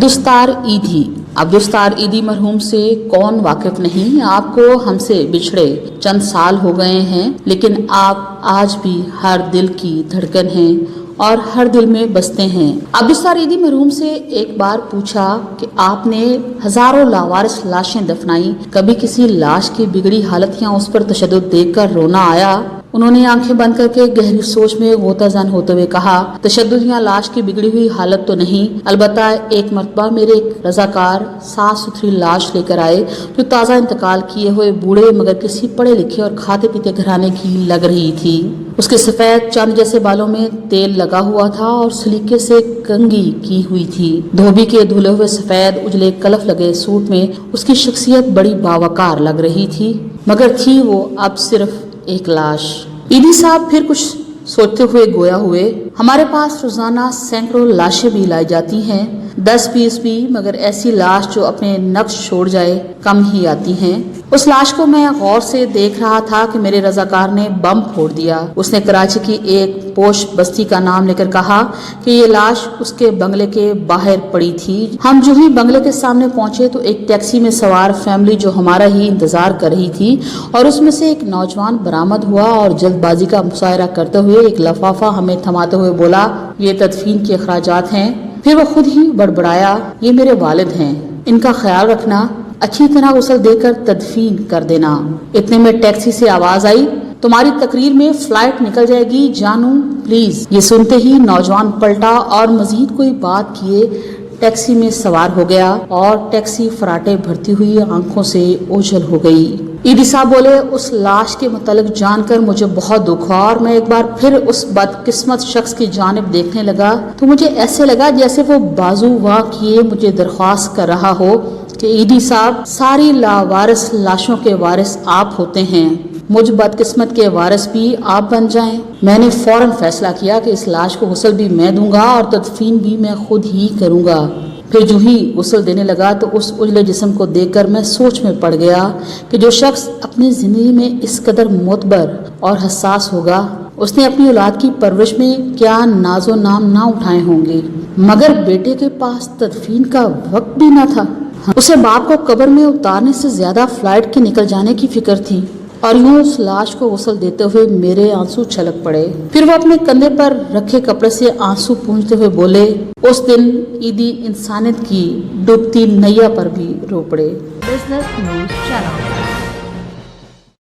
अब्दुस्तार ईदी। अब्दुस्तार ईदी मरहूम से कौन वाकिफ नहीं। आपको हमसे बिछड़े चंद साल हो गए हैं, लेकिन आप आज भी हर दिल की धड़कन हैं और हर दिल में बसते हैं। अब्दुस्तार ईदी मरहूम से एक बार पूछा कि आपने हजारों लावारिस लाशें दफनाई, कभी किसी लाश की बिगड़ी हालत या उस पर तशद्दुद देखकर रोना आया? उन्होंने आंखें बंद करके गहरी सोच में गोताजान होते हुए कहा, तशद्दुद या लाश की बिगड़ी हुई हालत तो नहीं, अलबत्ता एक मर्तबा मेरे एक रजाकार साफ सुथरी लाश लेकर आए जो ताज़ा इंतकाल किए हुए बूढ़े मगर किसी पढ़े लिखे और खाते पीते घराने की लग रही थी। उसके सफेद चांद जैसे बालों में तेल लगा हुआ था और सलीके से कंघी की हुई थी। धोबी के धुले हुए सफेद उजले कलफ लगे सूट में उसकी शख्सियत बड़ी बावकार लग रही थी, मगर थी वो अब सिर्फ एक लाश। ईदी साहब फिर कुछ सोचते हुए गोया हुए, हमारे पास रोजाना सैकड़ों लाशें भी लाई जाती हैं, 10-20 भी, मगर ऐसी लाश जो अपने नक्श छोड़ जाए कम ही आती हैं। उस लाश को मैं गौर से देख रहा था कि मेरे रजाकार ने बम फोड़ दिया। उसने कराची की एक पोश बस्ती का नाम लेकर कहा कि ये लाश उसके बंगले के बाहर पड़ी थी। हम जो ही बंगले के सामने पहुंचे तो एक टैक्सी में सवार फैमिली जो हमारा ही इंतजार कर रही थी और उसमें से एक नौजवान बरामद हुआ और जल्दबाजी का मुशायरा करते हुए एक लफाफा हमें थमाते हुए बोला, ये तदफीन के अखराजात हैं। फिर वो खुद ही बड़बड़ाया, ये मेरे वालिद हैं, इनका ख्याल रखना, अच्छी तरह गुस्ल देकर तदफीन कर देना। इतने में टैक्सी से आवाज आई, तुम्हारी तकरीर में फ्लाइट निकल जाएगी जानू, प्लीज। ये सुनते ही नौजवान पलटा और मजीद कोई बात किए टैक्सी में सवार हो गया और टैक्सी फराटे भरती हुई आंखों से ओझल हो गई। ईदी साहब बोले, उस लाश के मुतालिक जानकर मुझे बहुत दुख हुआ और मैं एक बार फिर उस बदकिस्मत शख्स की जानिब देखने लगा तो मुझे ऐसे लगा जैसे वो बाजू वाह किए मुझे दरख्वास्त कर रहा हो कि ईदी साहब, सारी लावारिस लाशों के वारिस आप होते हैं, मुझ बदकिस्मत के वारिस भी आप बन जाएं। मैंने फौरन फैसला किया कि इस लाश को गुस्ल भी मैं दूंगा और तदफीन भी मैं खुद ही करूंगा। फिर जो ही गुस्ल देने लगा तो उस उजले जिस्म को देखकर मैं सोच में पड़ गया कि जो शख्स अपनी जिंदगी में इस कदर मोतबर और हसास होगा, उसने अपनी औलाद की परवरिश में क्या नाजो नाम ना उठाए होंगे, मगर बेटे के पास तदफीन का वक्त भी ना था। उसे बाप को कब्र में उतारने से ज्यादा फ्लाइट के निकल जाने की फिक्र थी और यूं उस लाश को गुस्ल देते हुए मेरे आंसू छलक पड़े। फिर वो अपने कंधे पर रखे कपड़े से आंसू पूंछते हुए बोले, उस दिन ईदी इंसानियत की डूबती नैया पर भी रो पड़े। Business news channel.